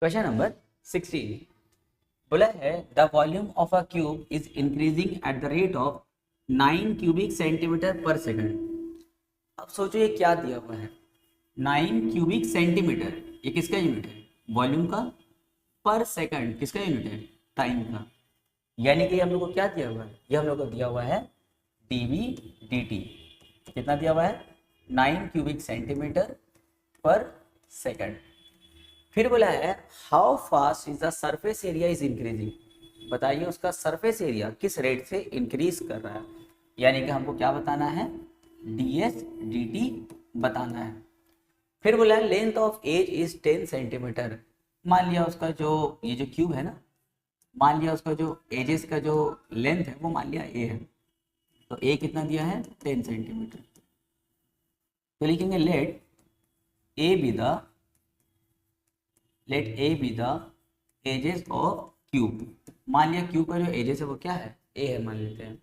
Question number 16 बोला है the volume of a cube is increasing at the rate of 9 cubic centimetre per second. अब सोचो ये क्या दिया हुआ है, 9 क्यूबिक सेंटीमीटर, ये किसका यूनिट है? वॉल्यूम का। पर सेकंड किसका यूनिट है? टाइम का। यानी कि हम लोग को क्या दिया हुआ है? ये हम लोग को दिया हुआ है डीवी dt। कितना दिया हुआ है? 9 क्यूबिक सेंटीमीटर पर सेकंड। फिर बोला है how fast is the surface area is increasing. बताइए उसका सरफेस एरिया किस रेट से इंक्रीज कर रहा है। यानी कि हमको क्या बताना है? ds dt बताना है। फिर बोला है length of edge is 10 centimetre. मान लिया उसका जो ये जो क्यूब है ना, मान लिया उसका जो एजेस का जो लेंथ है वो मान लिया a है, तो a कितना दिया है? 10 सेंटीमीटर। तो लिखेंगे let a be the edges of cube. मान लिया क्यूब का जो एजेस है वो क्या है? a है मान लेते हैं।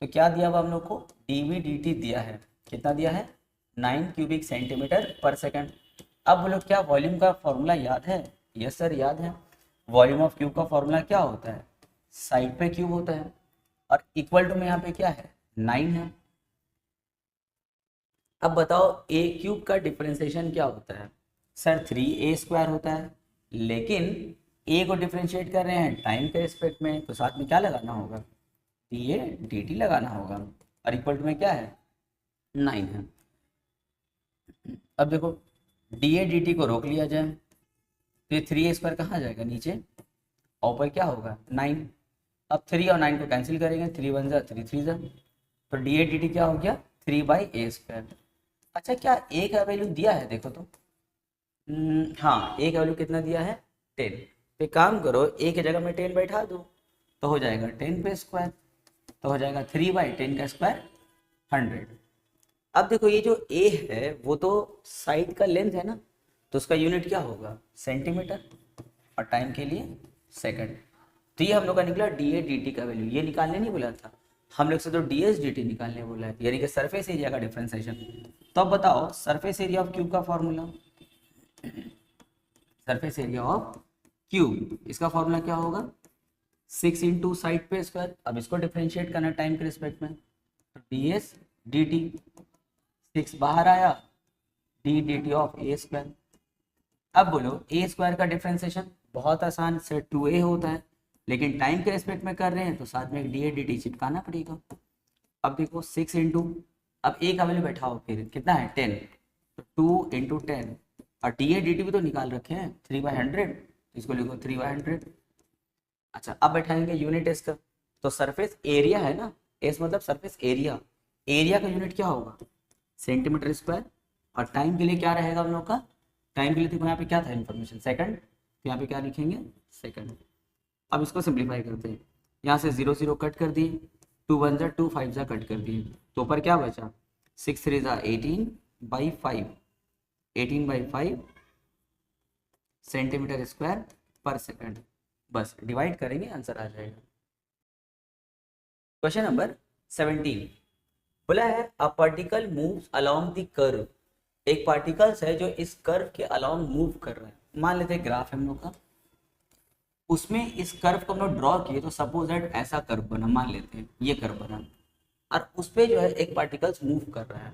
तो क्या दिया हुआ हम लोग को? dv dt दिया है। कितना दिया है? 9 क्यूबिक सेंटीमीटर पर सेकंड। अब बोलो क्या वॉल्यूम का फॉर्मूला याद है? यस सर याद है। वॉल्यूम ऑफ क्यूब का फॉर्मूला क्या होता है? साइड पे क्यूब होता है और इक्वल टू में यहाँ पे क्या है? 9 है। अब बताओ ए क्यूब का डिफरेंशिएशन क्या होता है? सर 3a² होता है, लेकिन ए को डिफरेंशिएट कर रहे हैं टाइम के रिस्पेक्ट में, तो साथ में क्या लगाना होगा? डी ए डी टी लगाना होगा। और इक्वल टू में क्या है? 9 है। अब देखो डी ए डी टी को रोक लिया जाए तो ये 3a² कहाँ जाएगा? नीचे। और ऊपर क्या होगा? 9। अब 3 और 9 को कैंसिल करेंगे, 3 1 जा 3 3 जा, तो डी ए डी टी क्या हो गया? 3/a²। अच्छा क्या ए का वैल्यू दिया है? देखो तो हाँ ए का वैल्यू कितना दिया है? 10। तो एक काम करो ए की जगह में 10 बैठा दो तो हो जाएगा 10 पे स्क्वायर, तो हो जाएगा 3/10 का स्क्वायर 100। अब देखो ये जो ए है वो तो साइड का लेंथ है ना, तो उसका यूनिट क्या होगा? सेंटीमीटर। और टाइम के लिए सेकंड। तो ये हम लोग का निकला डी ए डी टी का वैल्यू। ये निकालने नहीं बोला था हम लोग से, तो डी एस डी टी निकालने बोला है, यानी कि सरफेस एरिया का डिफरेंशिएशन। तो अब बताओ सरफेस एरिया ऑफ क्यूब का formula. Surface area of cube, इसका फॉर्मूला क्या होगा? 6 इंटू साइड पे स्क्वायर। अब इसको डिफरेंशिएट करना टाइम के रिस्पेक्ट में, तो डी एस डी टी। 6 बाहर आया, D D T of a²। अब बोलो a² का डिफरेंशिएशन बहुत आसान से 2a होता है, लेकिन टाइम के रिस्पेक्ट में कर रहे हैं तो साथ में एक डी ए डी टी चिपकाना पड़ेगा। अब देखो 6 इंटू, अब a का वैल्यू बैठाओ, फिर कितना है? 10, तो 2 इंटू 10। और डी ए डी टी भी तो निकाल रखे हैं 3/100, इसको लिखो 3/100। अच्छा अब बैठाएंगे यूनिट एस का, तो सरफेस एरिया है ना, एस मतलब सरफेस एरिया, एरिया का यूनिट क्या होगा? Centimetre square. और टाइम के लिए क्या रहेगा हम लोग का? टाइम के लिए देखो यहाँ पे क्या था इन्फॉर्मेशन? सेकंड, तो यहाँ पे क्या लिखेंगे? सेकंड। अब इसको सिंप्लीफाई करते हैं, यहाँ से 0 0 कट कर दिए, 2 1 जा 2 5 जा कट कर दिए, तो ऊपर क्या बचा? 6 3 जा 18/5, 18/5 सेंटीमीटर स्क्वायर पर सेकंड। बस डिवाइड करेंगे आंसर आ जाएगा। क्वेश्चन नंबर 17 बोला है a particle moves along the curve. एक पार्टिकल्स है जो इस कर्व के अलोंग मूव कर रहा है। मान लेते हैं ग्राफ है हम लोग का, उसमें इस कर्व को हम लोग ड्रॉ किए, तो सपोज दैट ऐसा कर्व बना, मान लेते हैं ये कर्व बना, और उस पर जो है एक पार्टिकल्स मूव कर रहा है।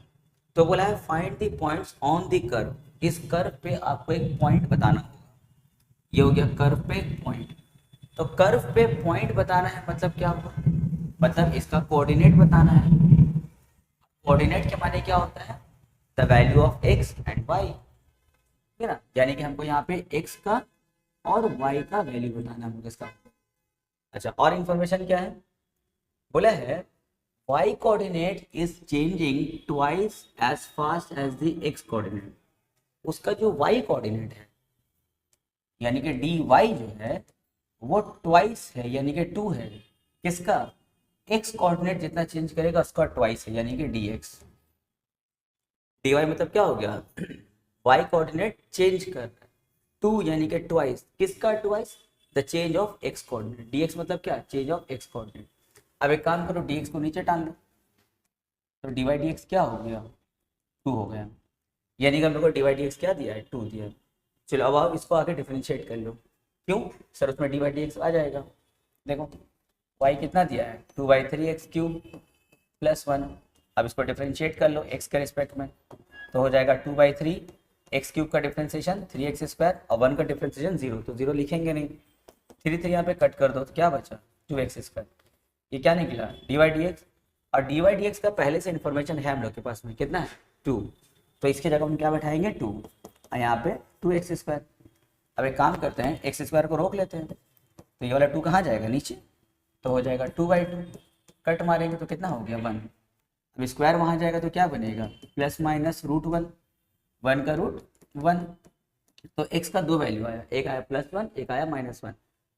तो बोला है find the points on the curve. इस कर्व पे आपको एक पॉइंट बताना होगा। ये हो गया कर्व पे एक पॉइंट। तो कर्व पे पॉइंट बताना है मतलब क्या हुआ? मतलब इसका कोऑर्डिनेट बताना है। कोऑर्डिनेट के माने क्या होता है? The value of X and Y, ठीक है ना। यानी कि हमको यहाँ पे एक्स का और वाई का वैल्यू बताना है इसका। अच्छा और इन्फॉर्मेशन क्या है? बोला है y coordinate is changing twice as fast as the x coordinate. उसका जो y कोऑर्डिनेट है यानी कि dy जो है वो ट्वाइस है, यानी कि 2 है। किसका? x कोऑर्डिनेट जितना चेंज करेगा उसका ट्वाइस है, यानी कि dx। dy मतलब क्या हो गया? y कोऑर्डिनेट चेंज कर रहा है, 2 यानी कि ट्वाइस। किसका twice? The change of x coordinate. dx मतलब क्या? Change of x coordinate. अब एक काम करो dx को नीचे टांग लो, तो dy dx क्या हो गया? 2 हो गया। यानी कि हम लोग को dy dx क्या दिया है? 2 दिया है। चलो अब आप इसको आगे डिफरेंशिएट कर लो। क्यों सर, उसमें डी बाई डी एक्स आ जाएगा। देखो y कितना दिया है, 2/3x³ +1। अब इसको डिफरेंशिएट कर लो x के रिस्पेक्ट में, तो हो जाएगा 2/3x³ का डिफरेंशिएशन 3x² और 1 का डिफरेंशिएशन 0, तो 0 लिखेंगे नहीं, 3 यहाँ पे कट कर दो तो क्या बचा 2x²। ये क्या निकला डी बाई डी एक्स, और डी बाई डी एक्स का पहले से इन्फॉर्मेशन है हम लोग के पास में, कितना है 2, तो इसकी जगह हम क्या बैठाएंगे 2 और यहाँ पे 2x²। अब एक काम करते हैं x² को रोक लेते हैं, तो ये वाला 2 कहाँ जाएगा नीचे, तो हो जाएगा 2/2, कट मारेंगे तो कितना हो गया 1। अब स्क्वायर वहाँ जाएगा तो क्या बनेगा ±√1, 1 का रूट 1, तो x का 2 वैल्यू आया, एक आया +1 एक आया -1।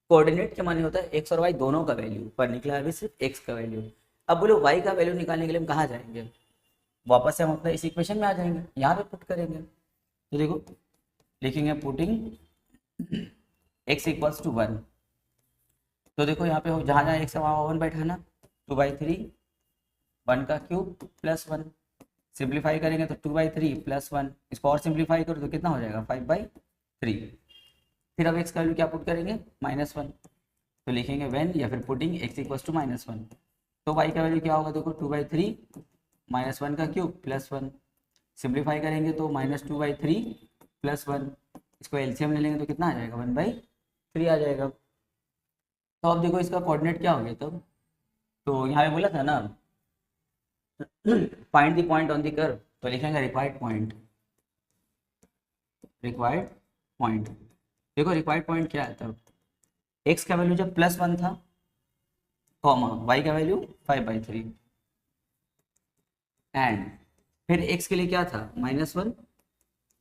कोऑर्डिनेट के माने होता है x और y दोनों का वैल्यू, पर निकला अभी सिर्फ x का वैल्यू। अब बोलो y का वैल्यू निकालने के लिए हम कहाँ जाएंगे, वापस से हम अपना इस इक्वेशन में आ जाएंगे, यहाँ पे पुट करेंगे। तो देखो लिखेंगे पुटिंग x = 1, तो देखो यहाँ पे जहाँ जहाँ x है वहाँ 1 बैठाना, 2/3 1 का क्यूब +1, सिंप्लीफाई करेंगे तो 2/3 +1, इसको और सिंप्लीफाई करो तो कितना हो जाएगा 5/3। फिर अब x का वैल्यू क्या पुट करेंगे -1, तो लिखेंगे व्हेन या फिर पुटिंग x = -1, तो y का वैल्यू क्या होगा देखो 2/3 -1 का क्यूब +1, सिंप्लीफाई करेंगे तो -2/3 +1, इसको एलसीएम ले लेंगे तो कितना आ जाएगा 1/3 आ जाएगा। तो अब देखो इसका कोऑर्डिनेट क्या हो गया तब, तो यहाँ पे बोला था ना find the point on the curve, तो लिखेंगे रिक्वायर्ड पॉइंट, रिक्वायर्ड पॉइंट। देखो रिक्वायर्ड पॉइंट क्या है तब, x का वैल्यू जब +1 था कॉमा y का वैल्यू 5/3 एंड फिर x के लिए क्या था -1,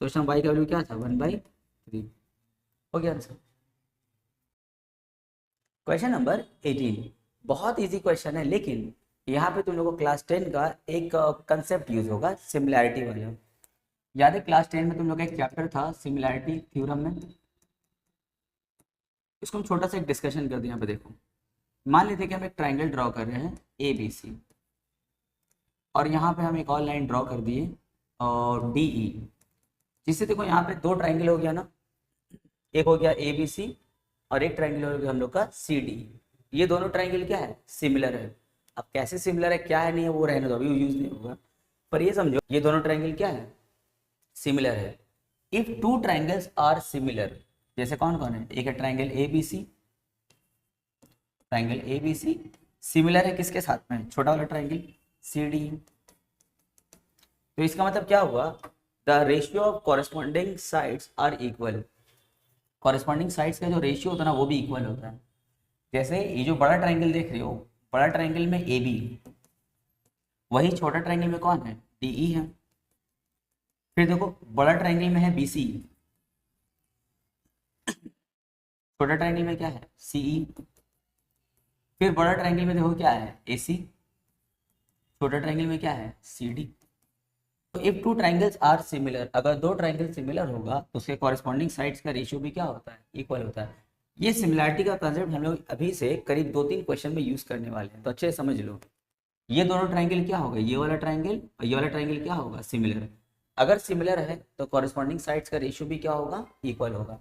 तो उसमें y का वैल्यू क्या था 1/3। हो गया आंसर। क्वेश्चन नंबर 18 बहुत इजी क्वेश्चन है, लेकिन यहाँ पे तुम लोगों को क्लास 10 का एक कंसेप्ट यूज होगा सिमिलैरिटी वाला। याद है क्लास 10 में तुम लोग का एक चैप्टर था सिमिलैरिटी थ्योरम में, इसको हम छोटा सा एक डिस्कशन कर दिए। यहाँ पे देखो मान लेते कि हम एक ट्राइंगल ड्रॉ कर रहे हैं ABC, और यहाँ पे हम एक और लाइन ड्रॉ कर दिए और DE, जिससे देखो यहाँ पे 2 ट्राइंगल हो गया ना, एक हो गया ABC और एक ट्राइंगल हो गया हम लोग का CD। ये दोनों ट्राइंगल क्या है सिमिलर है। अब कैसे सिमिलर है क्या है नहीं है वो रहने दो, अभी यूज नहीं होगा, पर ये समझो ये दोनों ट्राइंगल क्या है सिमिलर है। इफ 2 ट्राइंगल्स आर सिमिलर, जैसे कौन कौन है, एक है triangle ABC, triangle ABC similar है किसके साथ में, छोटा वाला ट्राइंगल CD। तो इसका मतलब क्या हुआ, the ratio of corresponding sides are equal. Corresponding sides का जो रेशियो होता है ना वो भी इक्वल होता है। जैसे ये जो बड़ा ट्राइंगल देख रहे हो, बड़ा ट्राइंगल में AB, वही छोटा ट्राइंगल में कौन है DE है। फिर देखो बड़ा ट्राइंगल में है BC, छोटा ट्राइंगल में क्या है CE। फिर बड़ा ट्राइंगल में देखो क्या है AC, छोटा ट्राइंगल में क्या है CD। तो इफ 2 ट्राइंगल्स आर सिमिलर, अगर 2 ट्राइंगल सिमिलर होगा तो उसके कॉरेस्पॉन्डिंग साइड्स का रेशियो भी क्या होता है इक्वल होता है। ये सिमिलैरिटी का कंसेप्ट हम लोग अभी से करीब 2-3 क्वेश्चन में यूज करने वाले हैं, तो अच्छे से समझ लो। ये दोनों ट्राइंगल क्या होगा, ये वाला ट्राइंगल और ये वाला ट्राइंगल क्या होगा सिमिलर। अगर सिमिलर है तो कॉरेस्पॉन्डिंग साइड्स का रेशियो भी क्या होगा इक्वल होगा।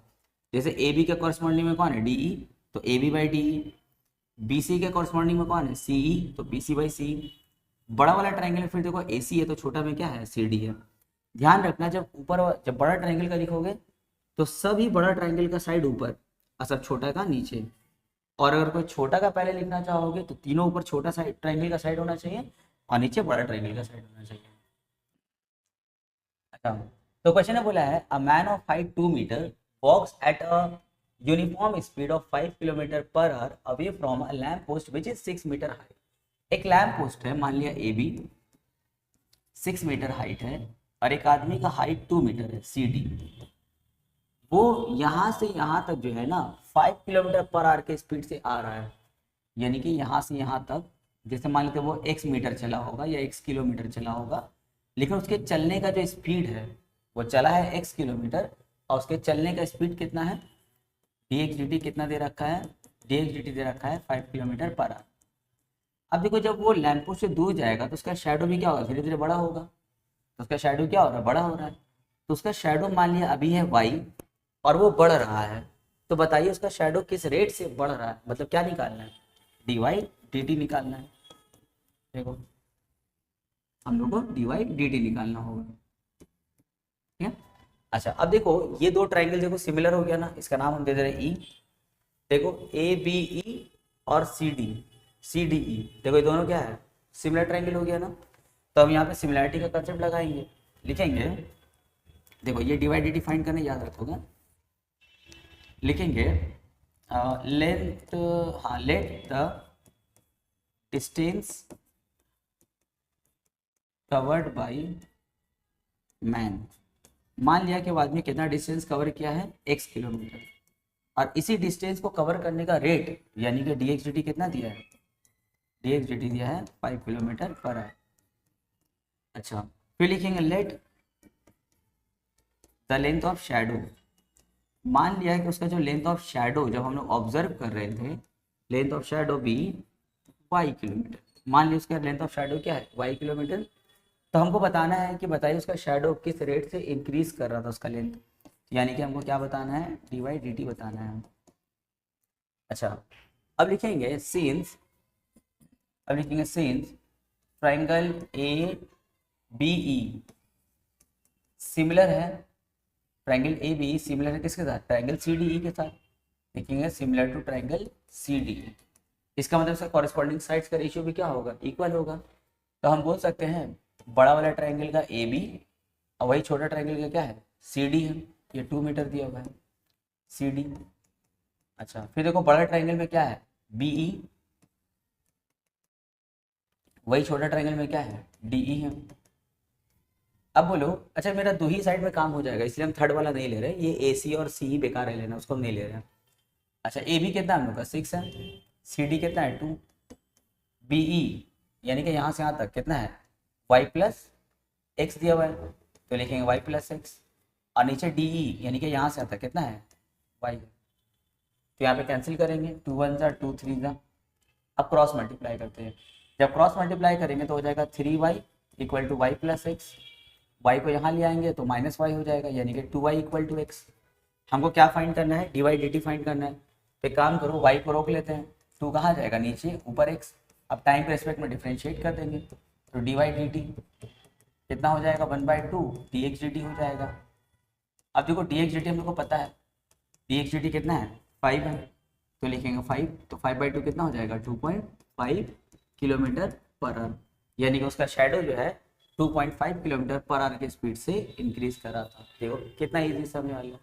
जैसे AB के कॉरेस्पॉन्डिंग में कौन है DE, तो AB/DE। BC के कॉरेस्पॉन्डिंग में कौन है CE, तो BC/CE। बड़ा वाला ट्राइंगल फिर देखो AC है तो छोटा में क्या है CD है। ध्यान रखना जब जब बड़ा ट्राइंगल का लिखोगे तो सभी बड़ा ट्राइंगल का साइड ऊपर और सब छोटा का नीचे, और अगर कोई छोटा का पहले लिखना चाहोगे तो तीनों ऊपर छोटा साइड ट्राइंगल का साइड होना चाहिए और नीचे बड़ा ट्राइंगल का साइड होना चाहिए। अच्छा, तो क्वेश्चन है बोला है a man of height 2 metre walks at a uniform speed of 5 km/h away from a lamp post which is 6 metre height. एक लैम्प पोस्ट है मान लिया AB, 6 मीटर हाइट है, और एक आदमी का हाइट 2 मीटर है CD। वो यहाँ से यहाँ तक जो है ना 5 km/h के स्पीड से आ रहा है, यानी कि यहाँ से यहाँ तक, जैसे मान लेते वो x मीटर चला होगा या x किलोमीटर चला होगा, लेकिन उसके चलने का जो स्पीड है वो चला है x किलोमीटर, और उसके चलने का स्पीड कितना है dx/dt कितना दे रखा है, dx/dt दे रखा है 5 km/h। अब देखो जब वो लैंपपोस्ट से दूर जाएगा तो उसका शैडो भी क्या होगा धीरे धीरे बड़ा होगा, तो उसका शैडो क्या हो रहा है बड़ा हो रहा है। तो उसका शैडो मान लिया अभी है y और वो बढ़ रहा है, तो बताइए उसका शेडो किस रेट से बढ़ रहा है, मतलब क्या निकालना है, डी वाई डी टी निकालना है। देखो हम लोग को डी वाई डी टी निकालना होगा, ठीक है। अच्छा अब देखो ये दो ट्राइंगल देखो सिमिलर हो गया ना, इसका नाम हम दे दे रहे ई। देखो ए बी ई और सी डी ई, देखो ये दोनों क्या है, सिमिलर ट्राइंगल हो गया ना। तो हम यहाँ पे सिमिलरिटी का कंसेप्ट लगाएंगे, लिखेंगे, देखो ये डिवाइड डी फाइंड करने याद रखोगे, लिखेंगे लेंथ, हाँ late the distance covered by man. मान लिया कि वो आदमी कितना डिस्टेंस कवर किया है, x किलोमीटर, और इसी डिस्टेंस को कवर करने का रेट यानी कि डी एक्स डी टी कितना दिया है, डी एक्स डी टी दिया है 5 किलोमीटर पर आवर। अच्छा फिर लिखेंगे let the length of shadow. मान लिया है कि उसका जो लेंथ ऑफ शेडो जब हम लोग ऑब्जर्व कर रहे थे, लेंथ ऑफ शेडो भी y किलोमीटर। मान लिया उसका लेंथ ऑफ शेडो क्या है, y किलोमीटर। तो हमको बताना है कि बताइए उसका शेडो किस रेट से इंक्रीज कर रहा था उसका लेंथ, यानी कि हमको क्या बताना है, डी वाई डी टी बताना है। अच्छा अब लिखेंगे सीन्स, अब लिखेंगे since triangle A B E similar है, ट्राइंगल ए बी सिमिलर है किसके साथ, ट्राइंगल सी डी ई के साथ। लिखेंगे similar to triangle C D E, इसका मतलब इसका कॉरेस्पॉन्डिंग साइड्स का रेशियो भी क्या होगा, इक्वल होगा। तो हम बोल सकते हैं बड़ा वाला ट्राइंगल का ए बी और वही छोटा ट्राइंगल का क्या है, सी डी है, ये 2 मीटर दिया हुआ है सी डी। अच्छा फिर देखो बड़ा ट्राइंगल में क्या है, बी ई, वही छोटा ट्राइंगल में क्या है, डी ई है। अब बोलो अच्छा मेरा दो ही साइड में काम हो जाएगा, इसलिए हम थर्ड वाला नहीं ले रहे, ये ए सी और सी ही बेकार है लेना, उसको हम नहीं ले रहे हैं। अच्छा ए बी कितना हम लोग का 6 है, सी डी कितना है 2, बी ई यानी कि यहाँ से यहाँ तक कितना है y प्लस एक्स दिया हुआ है, तो लिखेंगे y प्लस एक्स, और नीचे डी ई यानी कि यहाँ से आता कितना है y, तो यहाँ पे कैंसिल करेंगे, 2 1 जा 2 3 जा। अब क्रॉस मल्टीप्लाई करते हैं, जब क्रॉस मल्टीप्लाई करेंगे तो हो जाएगा 3y equal to Y plus X, Y को यहाँ ले आएंगे तो माइनस वाई हो जाएगा, यानी कि 2y इक्वल टू एक्स। हमको क्या फाइंड करना है, D Y D T find करना है। तो काम करो y को रोक लेते हैं, 2 कहाँ जाएगा नीचे, ऊपर x। अब टाइम के रेस्पेक्ट में डिफ्रेंशिएट कर देंगे, तो डी वाई डी टी कितना हो जाएगा 1/2 डी एक्स डी टी हो जाएगा। अब देखो डी एक्स डी टी हम लोग को पता है, डी एक्स डी टी कितना है 5 है, तो लिखेंगे 5, तो 5/2 कितना हो जाएगा 2.5 किलोमीटर पर आवर, यानी कि उसका शेडो जो है 2.5 किलोमीटर पर आवर की स्पीड से इंक्रीज कर रहा था। देखो कितना इजी समझने वाला।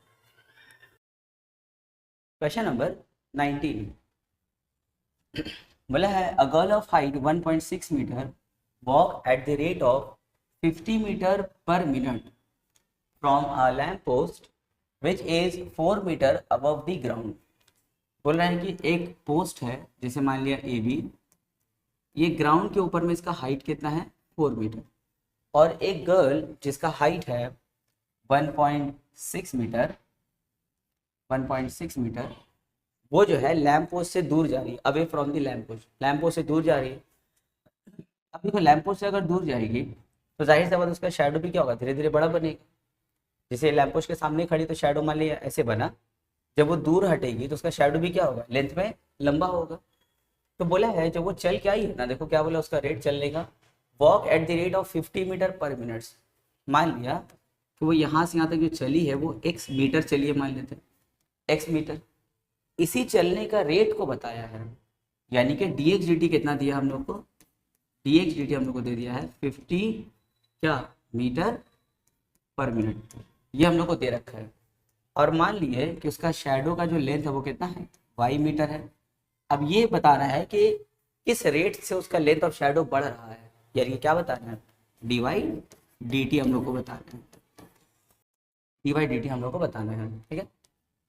क्वेश्चन नंबर 19 बोला है a girl of height 1.6 metre walk at the rate of 50 metre per minute from a lamp post which is 4 metre above the ground. बोल रहे हैं कि एक पोस्ट है जैसे मान लिया ए बी, ये ग्राउंड के ऊपर में इसका हाइट कितना है 4 मीटर, और एक गर्ल जिसका हाइट है 1.6 मीटर, 1.6 मीटर, वो जो है लैम्प पोस्ट से दूर जा रही है, away from the lamp post, lamp post से दूर जा रही है। अब देखो लैम्प पोस्ट से अगर दूर जाएगी तो जाहिर सी बात उसका शेडो भी क्या होगा, धीरे धीरे बड़ा बनेगा। जैसे लैम्प पोस्ट के सामने खड़ी तो शेडो मान लिया ऐसे बना, जब वो दूर हटेगी तो उसका शेडो भी क्या होगा, लेंथ में लंबा होगा। तो बोला है जब वो चल के आई है ना, देखो क्या बोला उसका रेट चलने का, walk at the rate of 50 metre per minute. मान लिया कि वो यहाँ से यहाँ तक जो चली है वो x मीटर चली है, मान लेते हैं x मीटर, इसी चलने का रेट को बताया है, यानी कि डी एक्स डी टी कितना दिया हम लोग को, डी एक्स डी टी हम लोग को दे दिया है 50 क्या मीटर पर मिनट, ये हम लोग को दे रखा है। और मान लिए कि उसका शेडो का जो लेंथ है वो कितना है y मीटर है। अब ये बताना है कि किस रेट से उसका लेंथ ऑफ शेडो बढ़ रहा है, यानी क्या बताना है, डी वाई डी टी हम लोग को बताना है, डी वाई डी टी हम लोग को बताना है, ठीक है।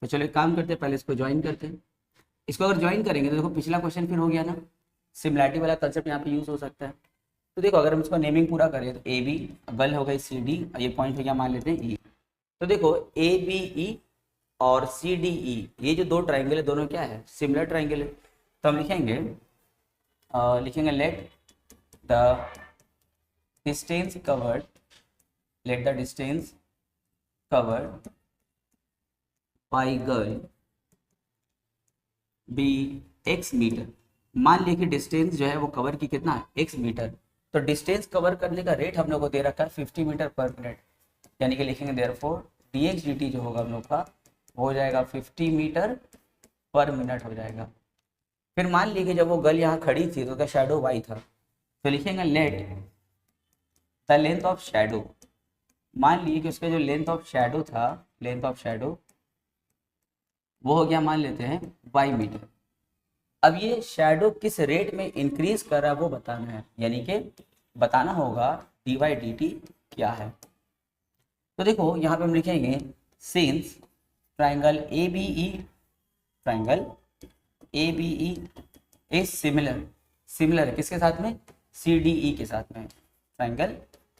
तो चलो एक काम करते हैं, पहले इसको ज्वाइन करते हैं। इसको अगर ज्वाइन करेंगे तो देखो पिछला क्वेश्चन फिर हो गया ना, सिमिलैरिटी वाला कंसेप्ट यहाँ पे यूज हो सकता है। तो देखो अगर हम इसको नेमिंग पूरा करें तो ए बी, गर्ल हो गई सी डी, ये पॉइंट हो गया मान लेते हैं ई। तो देखो ए बी ई और सी डी ई, ये जो दो ट्राइंगल है दोनों क्या है, सिमिलर ट्राइंगल है। तो हम लिखेंगे लिखेंगे let the distance covered, let the distance covered by girl be X metre. मान लिया कि डिस्टेंस जो है वो कवर की कितना है, एक्स मीटर। तो डिस्टेंस कवर करने का रेट हम लोग को दे रखा है 50 मीटर पर मिनट, यानी कि लिखेंगे therefore D X D T जो होगा हम लोग का वो हो जाएगा 50 मीटर पर मिनट हो जाएगा। फिर मान लीजिए जब वो गर्ल यहाँ खड़ी थी तो उसका शेडो वाई था, तो लिखेंगे let the length of shadow. मान लीजिए कि उसका जो लेंथ ऑफ शेडो था, लेंथ ऑफ शेडो वो हो गया, मान लेते हैं वाई मीटर। अब ये शेडो किस रेट में इंक्रीज कर रहा है वो बताना है, यानी कि बताना होगा डी वाई डी टी क्या है। तो देखो यहाँ पे हम लिखेंगे since triangle A B E, triangle A B E is similar, similar है किसके साथ में, सी डी ई के साथ में, ट्राइंगल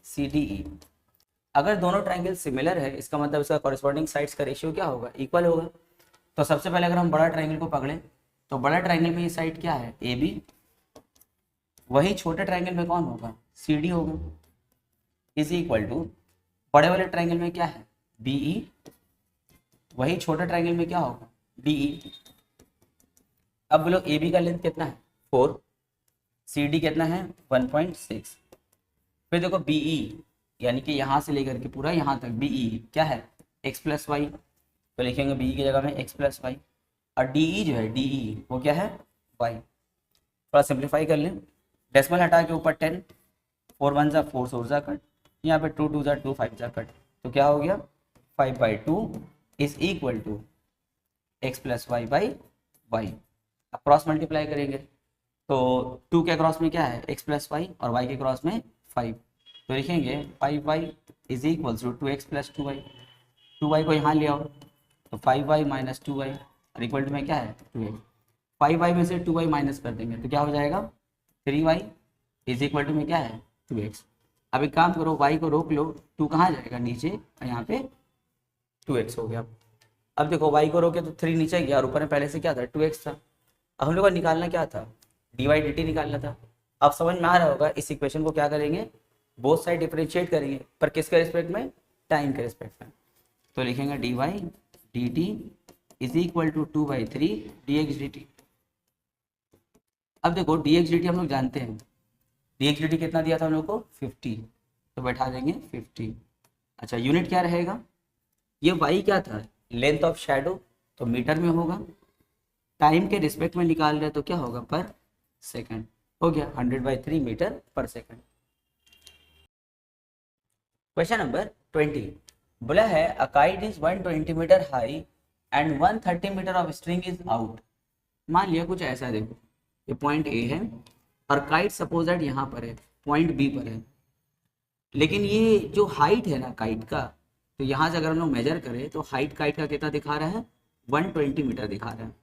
सी डी ई। अगर दोनों ट्राइंगल सिमिलर है इसका मतलब इसका कॉरेस्पॉन्डिंग साइड्स का रेशियो क्या होगा, इक्वल होगा। तो सबसे पहले अगर हम बड़ा ट्राइंगल को पकड़े तो बड़ा ट्राइंगल में ये साइड क्या है, ए बी, वही छोटे ट्राइंगल में कौन होगा, सी डी होगा, इज इक्वल टू बड़े वाले ट्राइंगल में क्या है, बी ई, वही छोटे ट्राइंगल में क्या होगा, डी ई। अब बोलो ए बी का लेंथ कितना है 4, सी डी कितना है 1.6। फिर देखो बी ई यानी कि यहाँ से लेकर के पूरा यहाँ तक बी ई क्या है एक्स प्लस वाई, तो लिखेंगे बी की जगह में एक्स प्लस वाई। और डी ई जो है डी ई वो क्या है वाई। थोड़ा सिंप्लीफाई कर लें, डेसिमल हटा के ऊपर 10, 4 1 जा 4 4 जा कट, यहाँ पे 2 2 जा 2 5 जा कट, तो क्या हो गया 5/2 is equal to X plus Y by Y. अब क्रॉस मल्टीप्लाई करेंगे तो 2 के क्रॉस में क्या है एक्स प्लस वाई और वाई के क्रॉस में 5, तो लिखेंगे 5y is equals to 2x plus 2y। 2y को यहाँ ले आओ तो 5y माइनस 2y और इक्वल टू में क्या है 2x। 5y में से 2y माइनस कर देंगे तो क्या हो जाएगा 3y इज इक्वल टू में क्या है 2x। अब एक काम करो y को रोक लो, 2 कहाँ जाएगा नीचे और यहाँ पे 2x हो गया। अब देखो y को रोके तो 3 नीचे गया और ऊपर में पहले से क्या था 2x था। अब हम लोग को निकालना क्या था, डी वाई डी टी निकालना था। अब समझ में आ रहा होगा इस इक्वेशन को क्या करेंगे, बोथ साइड डिफरेंशिएट करेंगे, पर किसके रिस्पेक्ट में, टाइम के रिस्पेक्ट में। तो लिखेंगे D Y D T is equal to 2/3 D X D T. अब देखो डी एक्स डी टी हम लोग जानते हैं, डी एक्स डी टी कितना दिया था हम लोग को 50, तो बैठा देंगे 50। अच्छा यूनिट क्या रहेगा, ये वाई क्या था लेंथ ऑफ शेडो, तो मीटर में होगा। टाइम के रिस्पेक्ट में निकाल रहे तो क्या होगा पर सेकेंड, हो गया 100/3 मीटर पर सेकेंड। क्वेश्चन नंबर 20 बोला है a kite is 120 metre high and 130 metre of string is out. मान लिया कुछ ऐसा, देखो ये पॉइंट ए है और काइट सपोज दैट यहाँ पर है, पॉइंट बी पर है, लेकिन ये जो हाइट है ना काइट का, तो यहाँ से अगर हम लोग मेजर करें तो हाइट काइट का कितना दिखा रहा है 120 मीटर दिखा रहा है।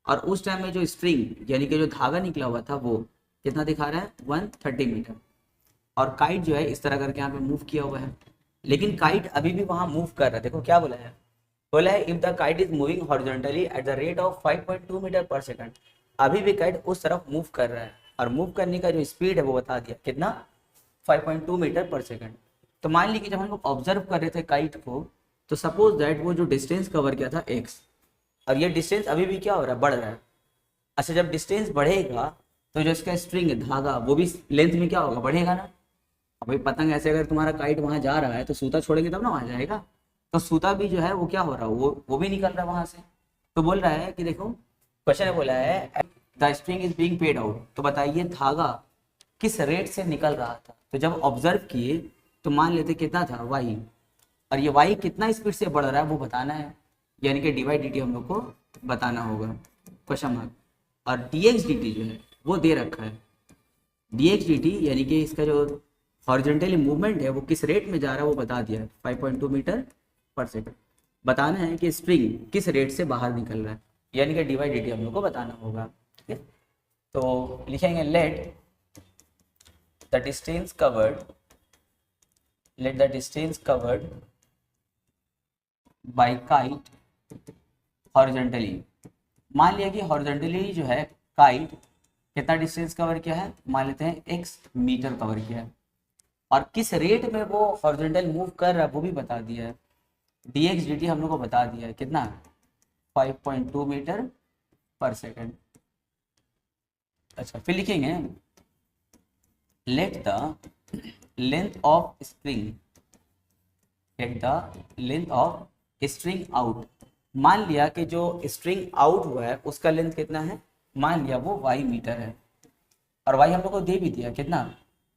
और उस टाइम में जो स्ट्रिंग यानी कि जो धागा निकला हुआ था वो कितना दिखा रहा है 130 मीटर। और काइट जो है इस तरह करके यहाँ पे मूव किया हुआ है, लेकिन काइट अभी भी वहाँ मूव कर रहा है। देखो क्या बोला है, बोला है if the kite is moving horizontally at the rate of 5.2 metre per second. अभी भी काइट उस तरफ मूव कर रहा है और मूव करने का जो स्पीड है वो बता दिया कितना 5.2 मीटर पर सेकंड। तो मान लीजिए जब हम लोग ऑब्जर्व कर रहे थे काइट को, तो सपोज दैट वो जो डिस्टेंस कवर किया था x, और ये डिस्टेंस अभी भी क्या हो रहा है बढ़ रहा है। अच्छा जब डिस्टेंस बढ़ेगा तो जो इसका स्ट्रिंग है धागा वो भी लेंथ में क्या होगा बढ़ेगा ना। अब भाई पतंग ऐसे अगर तुम्हारा काइट वहां जा रहा है तो सूता छोड़ेंगे तब ना वहां जाएगा, तो सूता भी जो है वो क्या हो रहा है वो भी निकल रहा है वहां से। तो बोल रहा है कि देखो क्वेश्चन है बोला है the string is being paid out, तो बताइए धागा किस रेट से निकल रहा था। तो जब ऑब्जर्व किए तो मान लेते कितना था y, और ये y कितना स्पीड से बढ़ रहा है वो बताना है, यानी कि डी वाई डी टी हम लोग को बताना होगा क्वेश्चन मार्क। और डी एक्स डी टी जो है वो दे रखा है, डी एक्स डी टी यानी कि इसका जो हॉरिजॉन्टली मूवमेंट है वो किस रेट में जा रहा है वो बता दिया है 5.2 मीटर पर सेकंड। बताना है कि स्प्रिंग किस रेट से बाहर निकल रहा है, यानी कि डी वाई डी टी हम लोग को बताना होगा। ठीक है, तो लिखेंगे let the distance covered, let the distance covered by kite horizontally। मान लिया कि हॉरिजॉन्टली जो है काइट कितना डिस्टेंस कवर किया है, मान लेते हैं x मीटर कवर किया है, और किस रेट में वो हॉरिजॉन्टल मूव कर रहा है वो भी बता दिया है। dx dt हम लोग को बता दिया है कितना 5.2 मीटर पर सेकेंड। अच्छा फिर लिखेंगे let the length of spring, let the length of string out. मान लिया कि जो स्ट्रिंग आउट हुआ है उसका लेंथ कितना है, मान लिया वो y मीटर है, और y हम लोग को दे भी दिया कितना,